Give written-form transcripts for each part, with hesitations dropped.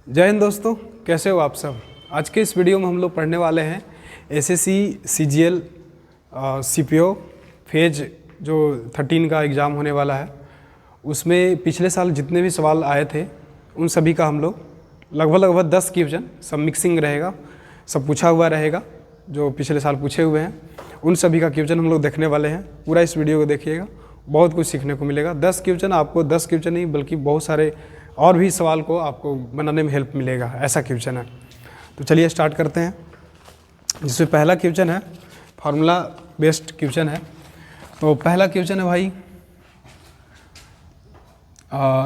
जय हिंद दोस्तों, कैसे हो आप सब। आज के इस वीडियो में हम लोग पढ़ने वाले हैं एसएससी सीजीएल सीपीओ फेज जो 13 का एग्ज़ाम होने वाला है। उसमें पिछले साल जितने भी सवाल आए थे उन सभी का हम लोग लगभग 10 क्वेश्चन, सब मिक्सिंग रहेगा, सब पूछा हुआ रहेगा। जो पिछले साल पूछे हुए हैं उन सभी का क्वेश्चन हम लोग देखने वाले हैं। पूरा इस वीडियो को देखिएगा, बहुत कुछ सीखने को मिलेगा। 10 क्वेश्चन आपको, 10 क्वेश्चन नहीं बल्कि बहुत सारे और भी सवाल को आपको बनाने में हेल्प मिलेगा, ऐसा क्वेश्चन है। तो चलिए स्टार्ट करते हैं। जिसमें पहला क्वेश्चन है, फार्मूला बेस्ड क्वेश्चन है। तो पहला क्वेश्चन है भाई,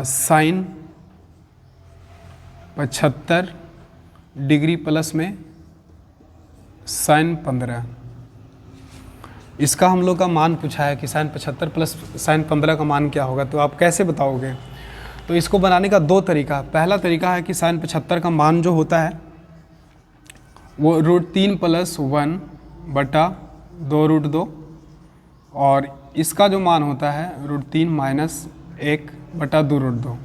साइन 75 डिग्री प्लस में साइन 15। इसका हम लोग का मान पूछा है कि साइन 75 प्लस साइन 15 का मान क्या होगा। तो आप कैसे बताओगे। तो इसको बनाने का दो तरीका। पहला तरीका है कि साइन 75 का मान जो होता है वो √3 + 1 बटा 2√2, और इसका जो मान होता है √3 - 1 बटा 2√2,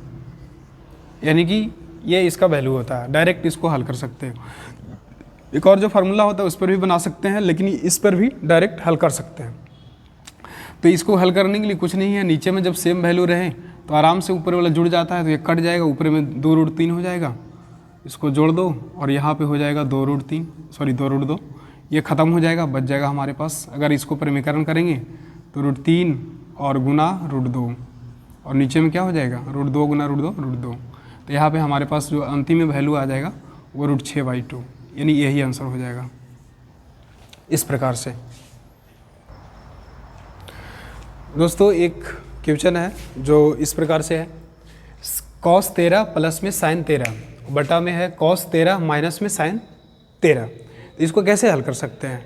यानी कि ये इसका वैल्यू होता है। डायरेक्ट इसको हल कर सकते हैं। एक और जो फार्मूला होता है उस पर भी बना सकते हैं, लेकिन इस पर भी डायरेक्ट हल कर सकते हैं। तो इसको हल करने के लिए कुछ नहीं है, नीचे में जब सेम वैल्यू रहे तो आराम से ऊपर वाला जुड़ जाता है, तो ये कट जाएगा, ऊपर में 2√3 हो जाएगा। इसको जोड़ दो और यहाँ पे हो जाएगा 2√2, ये ख़त्म हो जाएगा, बच जाएगा हमारे पास। अगर इसको परिमीकरण करेंगे तो √3 और गुना √2, और नीचे में क्या हो जाएगा √2 गुना √2। तो यहाँ पे हमारे पास जो अंतिम में वैल्यू आ जाएगा वो √6/2, यानी यही आंसर हो जाएगा इस प्रकार से। दोस्तों एक क्वेश्चन है जो इस प्रकार से है, cos 13 प्लस में साइन 13 बटा में है cos 13 माइनस में साइन 13। इसको कैसे हल कर सकते हैं।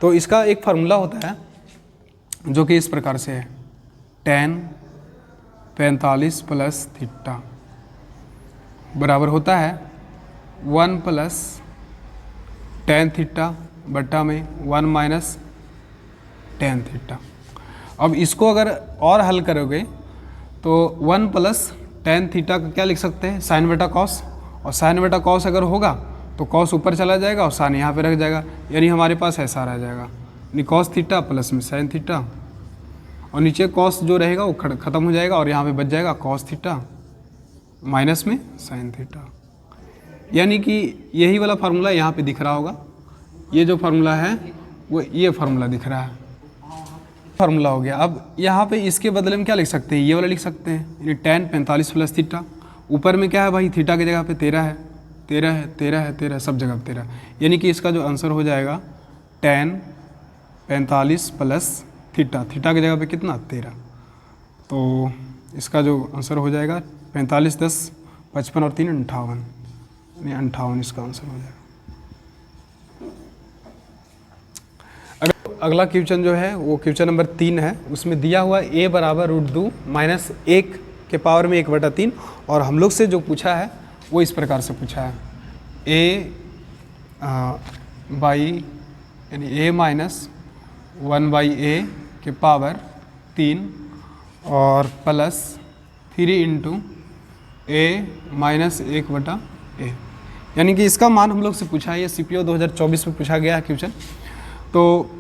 तो इसका एक फार्मूला होता है जो कि इस प्रकार से है, tan 45 प्लस थीटा बराबर होता है 1 प्लस tan थीटा बटा में 1 माइनस tan थीटा। अब इसको अगर और हल करोगे तो 1 प्लस tan थीटा का क्या लिख सकते हैं, साइन बटा कॉस, और साइन बटा कॉस अगर होगा तो कॉस ऊपर चला जाएगा और साइन यहाँ पे रख जाएगा, यानी हमारे पास ऐसा रह जाएगा, यानी कॉस थीटा प्लस में साइन थीटा, और नीचे कॉस जो रहेगा वो ख़त्म हो जाएगा और यहाँ पे बच जाएगा कॉस थीटा माइनस में साइन थीटा। यानी कि यही वाला फार्मूला यहाँ पे दिख रहा होगा। ये जो फार्मूला है वो ये फार्मूला दिख रहा है, फार्मूला हो गया। अब यहाँ पे इसके बदले में क्या लिख सकते हैं, ये वाला लिख सकते हैं, यानी tan 45 प्लस थीटा। ऊपर में क्या है भाई, थीटा की जगह पे 13 है, 13 सब जगह पे 13, यानी कि इसका जो आंसर हो जाएगा tan 45 प्लस थीटा, थीटा की जगह पे कितना 13। तो इसका जो आंसर हो जाएगा 45 × 10 55 और 3 58, यानी 58 इसका आंसर हो जाएगा। अगला क्वेश्चन जो है वो क्वेश्चन नंबर 3 है। उसमें दिया हुआ a बराबर √2 माइनस 1 के पावर में 1/3, और हम लोग से जो पूछा है वो इस प्रकार से पूछा है, यानी a माइनस 1/a के पावर 3 और प्लस 3 × a माइनस 1/a, यानी कि इसका मान हम लोग से पूछा है। ये सीपीओ 2024 में पूछा गया है क्वेश्चन। तो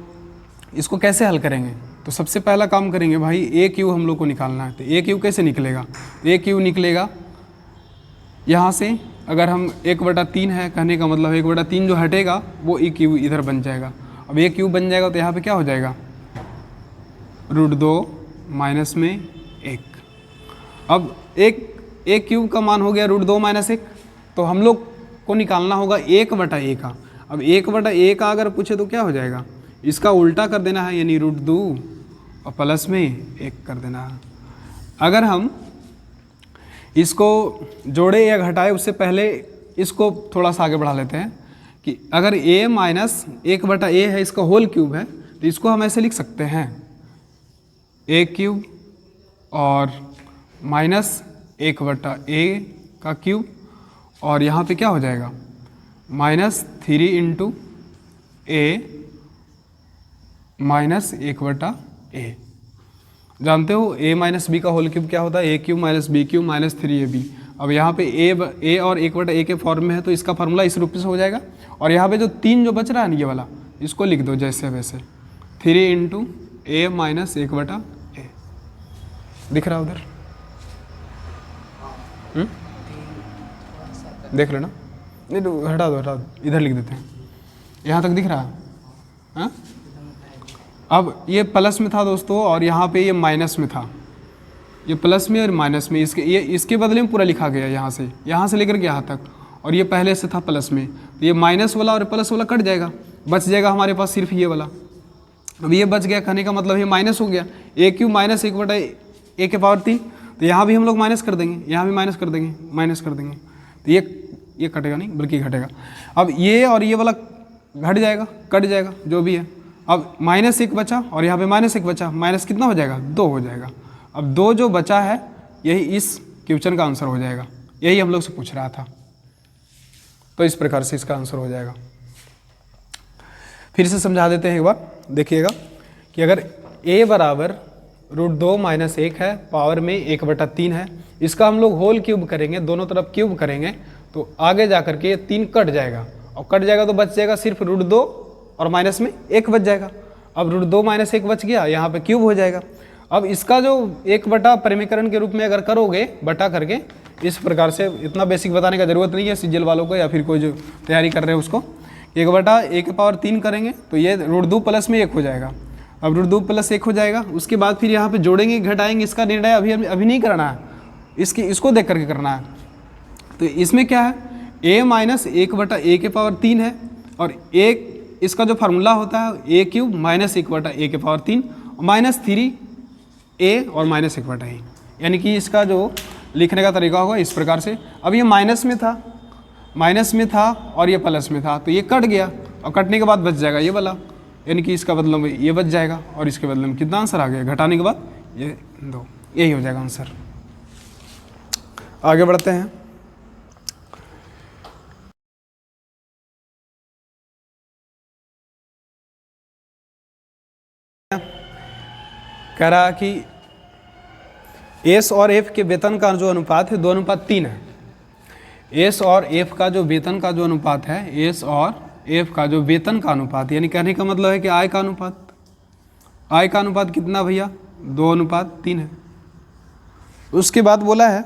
इसको कैसे हल करेंगे। तो सबसे पहला काम करेंगे भाई, ए क्यू हम लोग को निकालना है। तो ए क्यू कैसे निकलेगा, ए क्यू निकलेगा यहाँ से, अगर हम 1/3 है, कहने का मतलब 1/3 जो हटेगा वो ए क्यू इधर बन जाएगा। अब ए क्यू बन जाएगा तो यहाँ पे क्या हो जाएगा √2 माइनस में 1। अब ए क्यू का मान हो गया √2 माइनस 1, तो हम लोग को निकालना होगा 1/a का। अब 1/a का अगर पूछे तो क्या हो जाएगा, इसका उल्टा कर देना है, यानी √2 और प्लस में 1 कर देना है। अगर हम इसको जोड़े या घटाए उससे पहले इसको थोड़ा सा आगे बढ़ा लेते हैं कि अगर a माइनस 1/a है, इसका होल क्यूब है, तो इसको हम ऐसे लिख सकते हैं a³ और माइनस 1/a का क्यूब, और यहाँ पे क्या हो जाएगा -3 × a माइनस 1/a। जानते हो a माइनस बी का होल क्यूब क्या होता है, a³ - b³ - 3ab। अब यहाँ पे ए और 1/a के फॉर्म में है तो इसका फार्मूला इस रूप से हो जाएगा। और यहाँ पे जो 3 जो बच रहा है ना ये वाला, इसको लिख दो जैसे वैसे, 3 × a - 1/a दिख रहा है उधर, देख लेना, नहीं तो हटा दो, इधर लिख देते हैं, यहाँ तक दिख रहा है। हाँ? अब ये प्लस में था दोस्तों और यहाँ पे ये माइनस में था, ये प्लस में और माइनस में, इसके बदले में पूरा लिखा गया यहाँ से लेकर के यहाँ तक, और ये पहले से था प्लस में, तो ये माइनस वाला और प्लस वाला कट जाएगा, बच जाएगा हमारे पास सिर्फ ये वाला। अब ये बच गया, कहने का मतलब ये माइनस हो गया, a³ - 1/a के पावर 3, तो यहाँ भी हम लोग माइनस कर देंगे, यहाँ भी माइनस कर देंगे, तो ये कटेगा नहीं बल्कि घटेगा। अब ये और ये वाला घट जाएगा, कट जाएगा जो भी है। अब -1 बचा और यहाँ पे -1 बचा, माइनस कितना हो जाएगा, 2 हो जाएगा। अब 2 जो बचा है यही इस क्वेश्चन का आंसर हो जाएगा, यही हम लोग से पूछ रहा था, तो इस प्रकार से इसका आंसर हो जाएगा। फिर से समझा देते हैं एक बार, देखिएगा कि अगर a बराबर √2 - 1 है, पावर में 1/3 है, इसका हम लोग होल क्यूब करेंगे, दोनों तरफ क्यूब करेंगे, तो आगे जा करके ये 3 कट जाएगा, और कट जाएगा तो बच जाएगा सिर्फ √2 और माइनस में 1 बच जाएगा। अब √2 - 1 बच गया, यहाँ पे क्यूब हो जाएगा। अब इसका जो 1 परिमीकरण के रूप में अगर करोगे बटा करके, इस प्रकार से, इतना बेसिक बताने का जरूरत नहीं है सीजीएल वालों को या फिर कोई जो तैयारी कर रहे हैं उसको, 1/a के पावर 3 करेंगे तो ये √2 प्लस में 1 हो जाएगा। अब √2 + 1 हो जाएगा, उसके बाद फिर यहाँ पे जोड़ेंगे घटाएंगे, इसका निर्णय अभी नहीं करना है, इसको देख करके करना है। तो इसमें क्या है, a - 1/a के पावर 3 है, और एक इसका जो फार्मूला होता है a³ - 1/a के पावर 3 -3a और -1/a, यानी कि इसका जो लिखने का तरीका होगा इस प्रकार से। अब ये माइनस में था और ये प्लस में था, तो ये कट गया, और कटने के बाद बच जाएगा ये वाला, यानी कि इसका बदले में ये बच जाएगा, और इसके बदले में कितना आंसर आ गया, घटाने के बाद ये 2, यही हो जाएगा आंसर। आगे बढ़ते हैं। कह रहा कि एस और एफ के वेतन का जो अनुपात है 2:3 है। एस और एफ का जो वेतन का जो अनुपात है, एस और एफ का जो वेतन का अनुपात, यानी कहने का मतलब है कि आय का अनुपात कितना भैया, 2:3 है। उसके बाद बोला है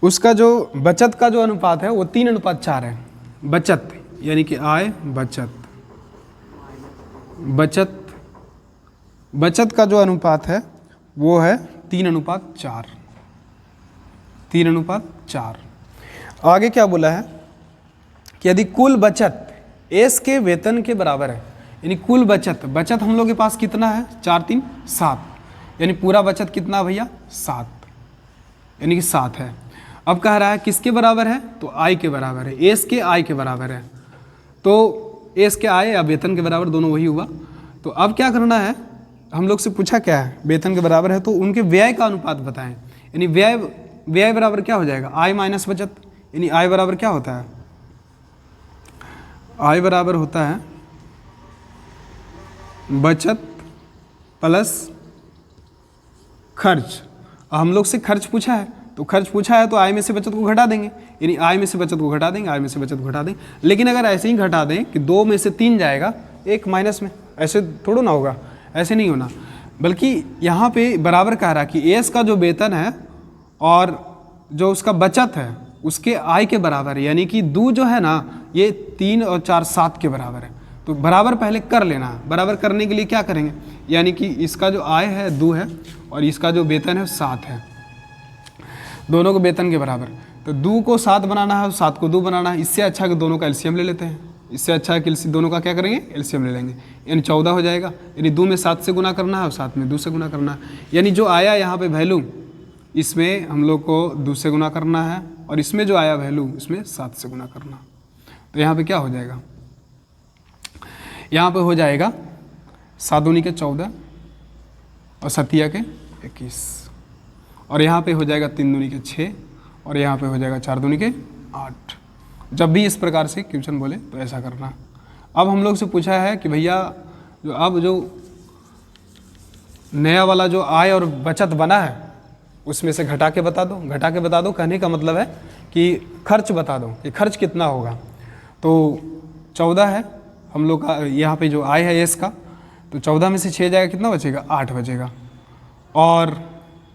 उसका जो बचत का जो अनुपात है वो 3:4 है। बचत यानी कि आय बचत का जो अनुपात है वो है 3:4। आगे क्या बोला है कि यदि कुल बचत एस के वेतन के बराबर है, यानी कुल बचत हम लोग के पास कितना है, 4 3 7, यानी पूरा बचत कितना भैया 7, यानी कि 7 है। अब कह रहा है किसके बराबर है, तो आय के बराबर है, एस के आय के बराबर है। तो एस के आय या वेतन के बराबर दोनों वही हुआ। तो अब क्या करना है, हम लोग से पूछा क्या है, वेतन के बराबर है तो उनके व्यय का अनुपात बताएं, यानी व्यय बराबर क्या हो जाएगा, आय माइनस बचत, यानी आय बराबर क्या होता है, आय बराबर होता है बचत प्लस खर्च। हम लोग से खर्च पूछा है, तो खर्च पूछा है तो आय में से बचत को घटा देंगे, यानी आय में से बचत को घटा देंगे, आय में से बचत को घटा देंगे। लेकिन अगर ऐसे ही घटा दें कि 2 में से 3 जाएगा, 1 माइनस में, ऐसे थोड़ा ना होगा, ऐसे नहीं होना, बल्कि यहाँ पे बराबर कह रहा कि एस का जो वेतन है और जो उसका बचत है उसके आय के बराबर है, यानी कि 2 जो है ना ये 3 और 4 7 के बराबर है। तो बराबर पहले कर लेना है। बराबर करने के लिए क्या करेंगे, यानी कि इसका जो आय है 2 है और इसका जो वेतन है 7 है, दोनों को वेतन के बराबर। तो 2 को 7 बनाना है और 7 को 2 बनाना है। इससे अच्छा कि दोनों का एलसीएम ले लेते हैं, इससे अच्छा है कि दोनों का क्या करेंगे, एलसीएम ले लेंगे, यानी 14 हो जाएगा। यानी 2 में 7 से गुना करना है और 7 में 2 से गुना करना है, यानी जो आया यहाँ पे वैल्यू इसमें हम लोग को 2 से गुना करना है और इसमें जो आया वैल्यू इसमें 7 से गुना करना। तो यहाँ पे क्या हो जाएगा, यहाँ पे हो जाएगा 7 दूनी के 14 और 7 के 21, और यहाँ पे हो जाएगा 3 दूनी के 6 और यहाँ पे हो जाएगा 4 दूनी के 8। जब भी इस प्रकार से क्वेश्चन बोले तो ऐसा करना। अब हम लोग से पूछा है कि भैया जो नया वाला जो आय और बचत बना है उसमें से घटा के बता दो। घटा के बता दो कहने का मतलब है कि खर्च बता दो कि खर्च कितना होगा। तो 14 है हम लोग का यहाँ पे जो आय है एस का, तो 14 में से 6 जाएगा, कितना बचेगा? 8 बचेगा। और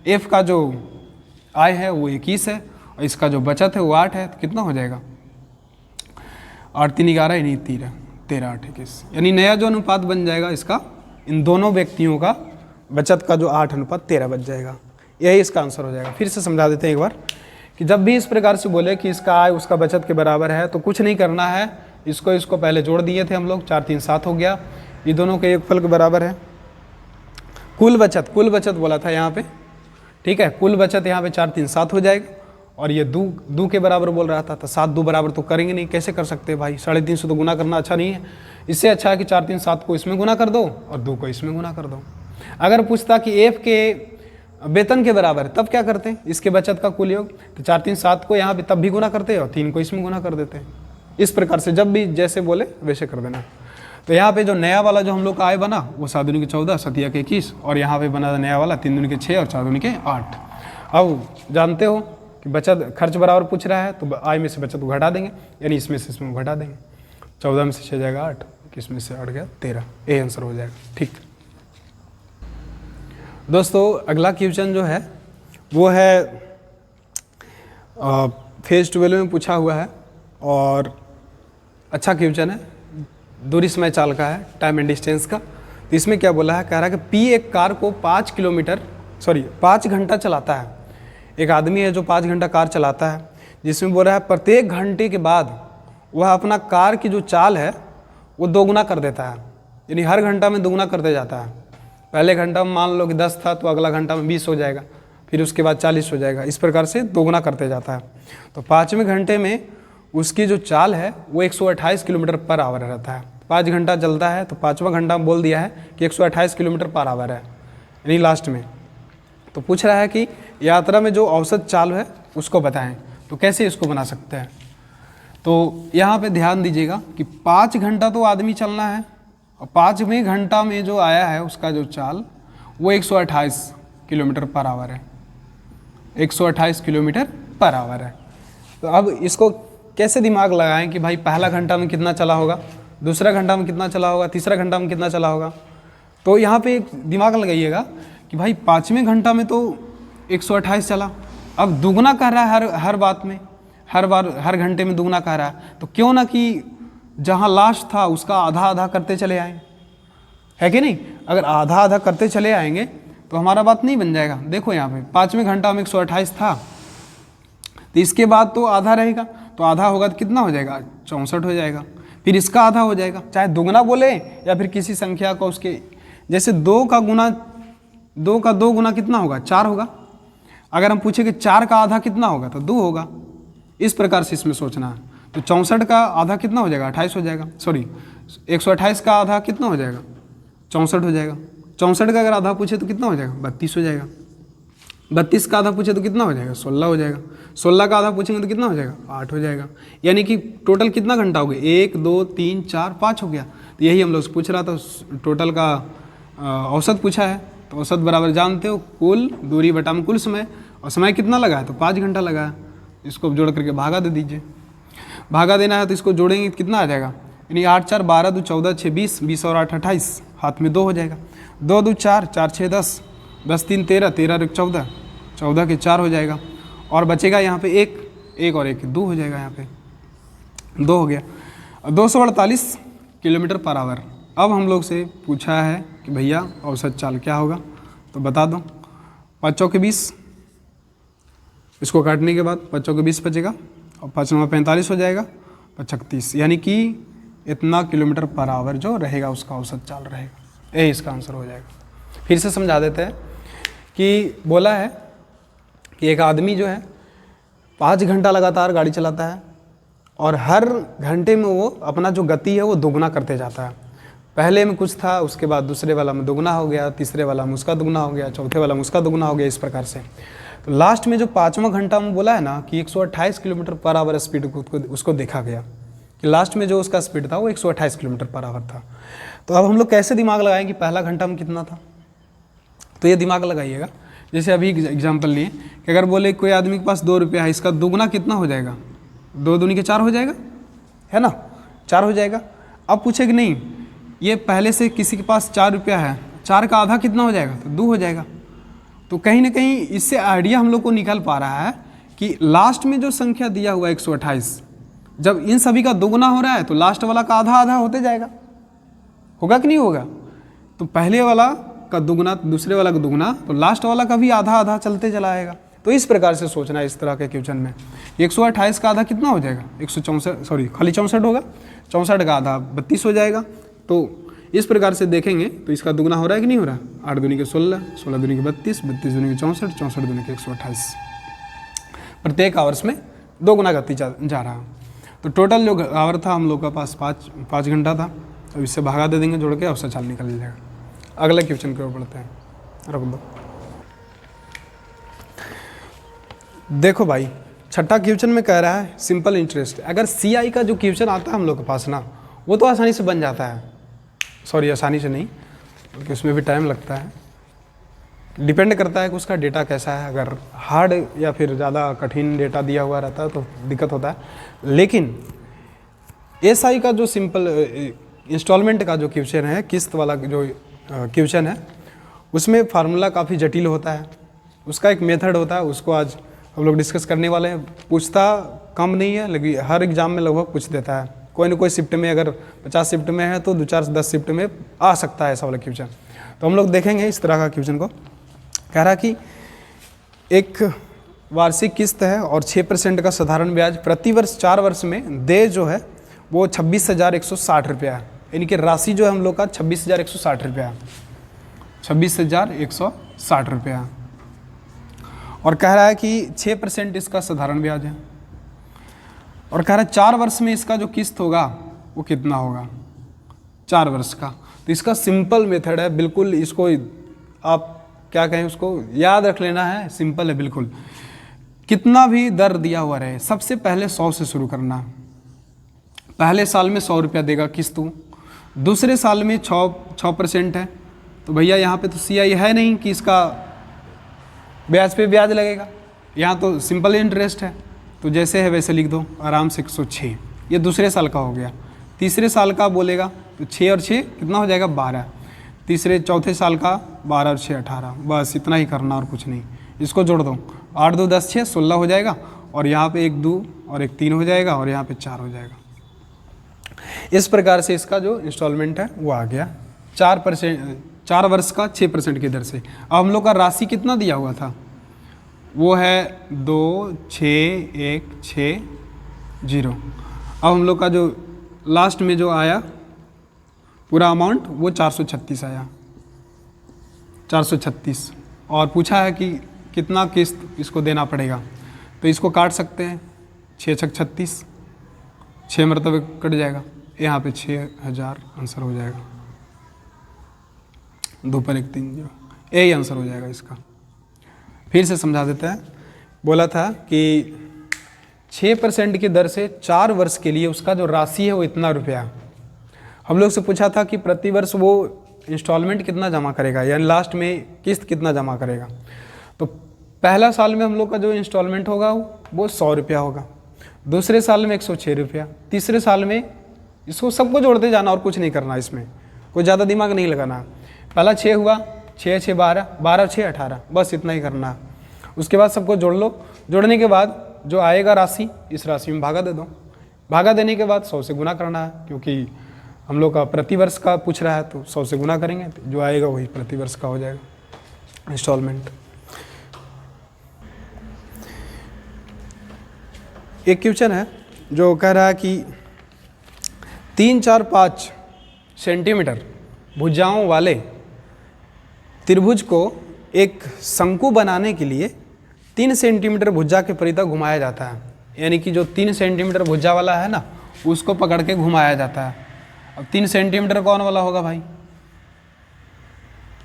एफ का जो आय है वो 21 है और इसका जो बचत है वो 8 है, तो कितना हो जाएगा? 8 3 11 यानी 13 8 21, यानी नया जो अनुपात बन जाएगा इसका, इन दोनों व्यक्तियों का बचत का जो 8:13 बच जाएगा। यही इसका आंसर हो जाएगा। फिर से समझा देते हैं एक बार कि जब भी इस प्रकार से बोले कि इसका आय उसका बचत के बराबर है तो कुछ नहीं करना है, इसको पहले जोड़ दिए थे हम लोग, 4 3 7 हो गया, ये दोनों के योगफल के बराबर है। कुल बचत बोला था यहाँ पे, ठीक है, कुल बचत यहाँ पे 4 3 7 हो जाएगा। और ये दो के बराबर बोल रहा था, तो 7 2 बराबर तो करेंगे नहीं, कैसे कर सकते भाई? 350 तो गुना करना अच्छा नहीं है। इससे अच्छा है कि 4 3 7 को इसमें गुना कर दो और 2 को इसमें गुना कर दो। अगर पूछता कि एफ के वेतन के बराबर, तब क्या करते हैं? इसके बचत का कुल योग, तो 4 3 7 को यहाँ पे तब भी गुना करते हैं और 3 को इसमें गुना कर देते हैं। इस प्रकार से जब भी जैसे बोले वैसे कर देना। तो यहाँ पे जो नया वाला जो हम लोग का आय बना वो 7 दूनी के 14, 7 के 21, और यहाँ पे बना नया वाला 3 दूनी के 6 और 4 दूनी के 8। अब जानते हो कि बचत खर्च बराबर पूछ रहा है तो आय में से बचत को घटा देंगे, यानी इसमें से इसमें घटा देंगे। 14 में से 6 जाएगा 8, 21 में से 8 गया 13, ये आंसर हो जाएगा। ठीक दोस्तों, अगला क्वेश्चन जो है वो है फेज 12 में पूछा हुआ है और अच्छा क्वेश्चन है, दूरी समय चाल का है, टाइम एंड डिस्टेंस का। तो इसमें क्या बोला है, कह रहा है कि पी एक कार को 5 घंटा चलाता है। एक आदमी है जो 5 घंटा कार चलाता है, जिसमें बोल रहा है प्रत्येक घंटे के बाद वह अपना कार की जो चाल है वो दोगुना कर देता है, यानी हर घंटा में दोगुना करते जाता है। पहले घंटा में मान लो कि 10 था तो अगला घंटा में 20 हो जाएगा, फिर उसके बाद 40 हो जाएगा, इस प्रकार से दोगुना करते जाता है। तो 5वें घंटे में उसकी जो चाल है वो 128 किलोमीटर पर आवर रहता है। 5 घंटा चलता है तो 5वां घंटा में बोल दिया है कि 128 किलोमीटर पर आवर है, यानी लास्ट में। तो पूछ रहा है कि यात्रा में जो औसत चाल है उसको बताएं, तो कैसे इसको बना सकते हैं? तो यहाँ पे ध्यान दीजिएगा कि 5 घंटा तो आदमी चलना है और 5वें घंटा में जो आया है उसका जो चाल वो 128 किलोमीटर पर आवर है, 128 किलोमीटर पर आवर है। तो अब इसको कैसे दिमाग लगाएं कि भाई पहला घंटा में कितना चला होगा, दूसरा घंटा में कितना चला होगा, तीसरा घंटा में कितना चला होगा? तो यहाँ पे एक दिमाग लगाइएगा कि भाई 5वें घंटा में तो 128 चला, अब दुगना कह रहा है हर बात में, हर बार हर घंटे में दुगना कह रहा है, तो क्यों ना कि जहाँ लास्ट था उसका आधा आधा करते चले आएँ, है कि नहीं? अगर आधा आधा करते चले आएंगे तो हमारा बात नहीं बन जाएगा। देखो यहाँ पे 5वें घंटा में 128 था, तो इसके बाद तो आधा रहेगा, तो आधा होगा तो कितना हो जाएगा? 64 हो जाएगा। फिर इसका आधा हो जाएगा, चाहे दुगना बोले या फिर किसी संख्या को उसके, जैसे 2 का 2 गुना कितना होगा? 4 होगा। अगर हम पूछे कि 4 का आधा कितना होगा तो 2 होगा। इस प्रकार से इसमें सोचना है। तो 64 का आधा कितना हो जाएगा? 28 हो जाएगा, सॉरी 128 का आधा कितना हो जाएगा? 64 हो जाएगा। 64 का अगर आधा पूछे तो कितना हो जाएगा? 32 हो जाएगा। 32 का आधा पूछे तो कितना हो जाएगा? 16 हो जाएगा। 16 का आधा पूछेंगे तो कितना हो जाएगा? 8 हो जाएगा। यानी कि टोटल कितना घंटा हो गया? 1 2 3 4 5 हो गया। तो यही हम लोग से पूछ रहा था, टोटल का औसत पूछा है। तो औसत बराबर जानते हो कुल दूरी बटा में कुल समय, और समय कितना लगा है? तो 5 घंटा लगा है। इसको जोड़ करके भागा दे दीजिए। भागा देना है तो इसको जोड़ेंगे तो कितना आ जाएगा? यानी 8 4 12 2 14 6 20, 20 और 8 28, हाथ में 2 हो जाएगा। 2 2 4, 4 6 10, 10 3 13, 13 1 14, 14 के 4 हो जाएगा। और बचेगा यहाँ पे 1 और 1 2 हो जाएगा, यहाँ पे 2 हो गया। 248 किलोमीटर पर आवर। अब हम लोग से पूछा है कि भैया औसत चाल क्या होगा, तो बता दो। 5 चौके 20, इसको काटने के बाद 5 चौके 20 बचेगा और 5 9 45 हो जाएगा, 35, यानी कि इतना किलोमीटर पर आवर जो रहेगा उसका औसत चाल रहेगा। ये इसका आंसर हो जाएगा। फिर से समझा देते हैं कि बोला है कि एक आदमी जो है 5 घंटा लगातार गाड़ी चलाता है और हर घंटे में वो अपना जो गति है वो दोगुना करते जाता है। पहले में कुछ था, उसके बाद दूसरे वाला में दोगुना हो गया, तीसरे वाला में उसका दोगुना हो गया, चौथे वाला में उसका दोगुना हो गया, इस प्रकार से। तो लास्ट में जो 5वां घंटा में बोला है ना कि 128 किलोमीटर पर आवर स्पीड उसको देखा गया कि लास्ट में जो उसका स्पीड था वो 128 किलोमीटर पर आवर था। तो अब हम लोग कैसे दिमाग लगाएं कि पहला घंटा में कितना था? तो ये दिमाग लगाइएगा, जैसे अभी एग्जाम्पल लिए कि अगर बोले कोई आदमी के पास 2 रुपया है, इसका दुगना कितना हो जाएगा? 2 दूनी के 4 हो जाएगा, है ना, 4 हो जाएगा। अब पूछे कि नहीं, ये पहले से किसी के पास 4 रुपया है, 4 का आधा कितना हो जाएगा? तो 2 हो जाएगा। तो कहीं ना कहीं इससे आइडिया हम लोग को निकल पा रहा है कि लास्ट में जो संख्या दिया हुआ है 128, जब इन सभी का दोगुना हो रहा है तो लास्ट वाला का आधा आधा होते जाएगा, होगा कि नहीं होगा? तो पहले वाला का दुगुना, दूसरे वाला का दुगुना, तो लास्ट वाला का भी आधा आधा चलते चला आएगा। तो इस प्रकार से सोचना है इस तरह के क्वेश्चन में। 128 का आधा कितना हो जाएगा? 164, सॉरी खाली 64 होगा, 64 का आधा 32 हो जाएगा। तो इस प्रकार से देखेंगे तो इसका दुगुना हो रहा है कि नहीं हो रहा? 8 दूनी के 16, 16 दूनी के 32, 32 दूनी के 64, 64 दूनी के 128। प्रत्येक आवर्स में 2 गुना गति जा रहा। तो टोटल जो आवर था हम लोग का पास 5 घंटा था। तो इससे भागा दे देंगे जोड़ के, और 4 निकल जाएगा। अगले क्वेश्चन की ओर बढ़ते हैं, रख दो। देखो भाई, छठा क्वेश्चन में कह रहा है सिंपल इंटरेस्ट। अगर CI का जो क्वेश्चन आता है हम लोग के पास ना, वो तो आसानी से बन जाता है। सॉरी, आसानी से नहीं, क्योंकि उसमें भी टाइम लगता है, डिपेंड करता है कि उसका डेटा कैसा है। अगर हार्ड या फिर ज़्यादा कठिन डेटा दिया हुआ रहता है तो दिक्कत होता है। लेकिन SI का जो सिंपल इंस्टॉलमेंट का जो क्वेश्चन है, किस्त वाला जो क्वेश्चन है, उसमें फार्मूला काफ़ी जटिल होता है। उसका एक मेथड होता है, उसको आज हम लोग डिस्कस करने वाले हैं। पूछता कम नहीं है, लेकिन हर एग्जाम में लगभग पूछ देता है। कोई ना कोई शिफ्ट में, अगर 50 शिफ्ट में है तो 2-4 10 शिफ्ट में आ सकता है ऐसा वाला क्वेश्चन। तो हम लोग देखेंगे इस तरह का क्वेश्चन को। कह रहा कि एक वार्षिक किस्त है और 6% का साधारण ब्याज प्रति वर्ष 4 वर्ष में दे जो है वो 26,160 रुपया है। यानी कि राशि जो है हम लोग का 26,160 रुपया है, 26,160 रुपया है। और कह रहा है कि 6% इसका साधारण ब्याज है, और कह रहा है 4 वर्ष में इसका जो किस्त होगा वो कितना होगा? 4 वर्ष का। तो इसका सिंपल मेथड है, बिल्कुल इसको आप क्या कहें, उसको याद रख लेना है। सिंपल है बिल्कुल। कितना भी दर दिया हुआ रहे, सबसे पहले 100 से शुरू करना। पहले साल में 100 रुपया देगा किस्त, दूसरे साल में 6% है। तो भैया यहाँ पे तो CI है नहीं कि इसका ब्याज पे ब्याज लगेगा, यहाँ तो सिंपल इंटरेस्ट है। तो जैसे है वैसे लिख दो आराम से 106। ये दूसरे साल का हो गया। तीसरे साल का बोलेगा तो 6 और 6 कितना हो जाएगा? 12। तीसरे चौथे साल का 12 और 6 18। बस इतना ही करना और कुछ नहीं। इसको जोड़ दो, 8 2 10 6 16 हो जाएगा, और यहाँ पे 1 2 और 1 3 हो जाएगा, और यहाँ पे 4 हो जाएगा। इस प्रकार से इसका जो इंस्टॉलमेंट है वो आ गया 4 वर्ष का 6% की दर से। अब हम लोग का राशि कितना दिया हुआ था? वो है 2 6 1 6 0। अब हम लोग का जो लास्ट में जो आया पूरा अमाउंट वो 436 आया, 436। और पूछा है कि कितना किस्त इसको देना पड़ेगा। तो इसको काट सकते हैं, 6 6 36, 6 मरतबे कट जाएगा, यहाँ पे 6,000 आंसर हो जाएगा। 2 पर 1 3 0, यही आंसर हो जाएगा इसका। फिर से समझा देते हैं। बोला था कि 6% की दर से 4 वर्ष के लिए उसका जो राशि है वो इतना रुपया। हम लोग से पूछा था कि प्रति वर्ष वो इंस्टॉलमेंट कितना जमा करेगा, यानी लास्ट में किस्त कितना जमा करेगा। तो पहला साल में हम लोग का जो इंस्टॉलमेंट होगा वो 100 रुपया होगा, दूसरे साल में 106 रुपया, तीसरे साल में, इसको सबको जोड़ते जाना और कुछ नहीं करना, इसमें कोई ज़्यादा दिमाग नहीं लगाना। पहला 6 हुआ, 6 6 12, 12 6 18, बस इतना ही करना है। उसके बाद सबको जोड़ लो। जोड़ने के बाद जो आएगा राशि, इस राशि में भागा दे दो। भागा देने के बाद 100 से गुना करना है, क्योंकि हम लोग का प्रति वर्ष का पूछ रहा है तो 100 से गुना करेंगे, तो जो आएगा वही प्रति वर्ष का हो जाएगा इंस्टॉलमेंट। एक क्वेश्चन है जो कह रहा है कि 3 4 5 सेंटीमीटर भुजाओं वाले त्रिभुज को एक शंकु बनाने के लिए 3 सेंटीमीटर भुजा के परितः घुमाया जाता है। यानी कि जो 3 सेंटीमीटर भुजा वाला है ना, उसको पकड़ के घुमाया जाता है। अब 3 सेंटीमीटर कौन वाला होगा भाई?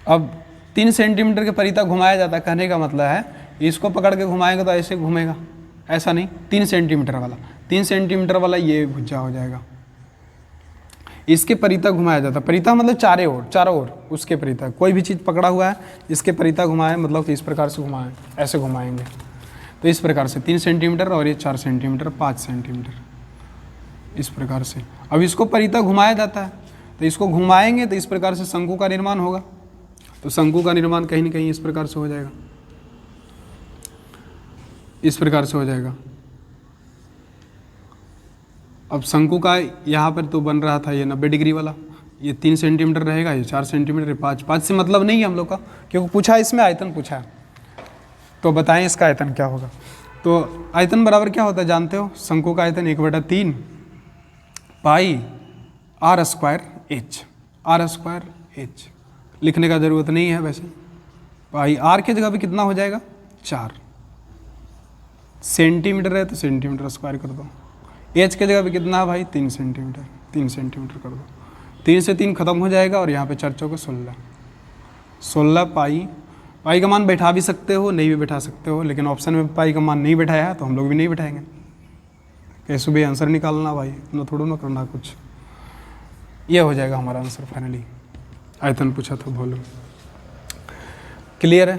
अब 3 सेंटीमीटर के परितः घुमाया जाता है, कहने का मतलब है इसको पकड़ के घुमाएंगे तो ऐसे घूमेगा, ऐसा नहीं। 3 सेंटीमीटर वाला, 3 सेंटीमीटर वाला ये भुजा हो जाएगा। इसके परिता घुमाया जाता है। परिता मतलब चारों ओर उसके परिता, कोई भी चीज़ पकड़ा हुआ है इसके परिता घुमाए, मतलब कि इस प्रकार से घुमाएं, ऐसे घुमाएंगे तो इस प्रकार से 3 सेंटीमीटर, और ये 4 सेंटीमीटर, 5 सेंटीमीटर, इस प्रकार से। अब इसको परिता घुमाया जाता है, तो इसको घुमाएंगे तो इस प्रकार से शंकु का निर्माण होगा। तो शंकु का निर्माण कहीं ना कहीं इस प्रकार से हो जाएगा, इस प्रकार से हो जाएगा। अब शंकु का यहाँ पर तो बन रहा था ये 90 डिग्री वाला, ये 3 सेंटीमीटर रहेगा, ये 4 सेंटीमीटर, 5 से मतलब नहीं है हम लोग का, क्योंकि पूछा इसमें आयतन पूछा है, तो बताएं इसका आयतन क्या होगा। तो आयतन बराबर क्या होता है जानते हो, शंकु का आयतन 1/3 pi r square h, r square h लिखने का ज़रूरत नहीं है वैसे। पाई आर के जगह पे कितना हो जाएगा 4 सेंटीमीटर है तो सेंटीमीटर स्क्वायर कर दो, एच के जगह पे कितना है भाई 3 सेंटीमीटर, 3 सेंटीमीटर कर दो, 3 से 3 खत्म हो जाएगा, और यहाँ पे 4 चौके 16 पाई का मान बैठा भी सकते हो, नहीं भी बैठा सकते हो, लेकिन ऑप्शन में पाई का मान नहीं बैठाया है तो हम लोग भी नहीं बैठाएंगे। कैसे भी आंसर निकालना भाई, इतना थोड़ा ना करना कुछ। ये हो जाएगा हमारा आंसर फाइनली, आयतन पूछा था वॉल्यूम। क्लियर है।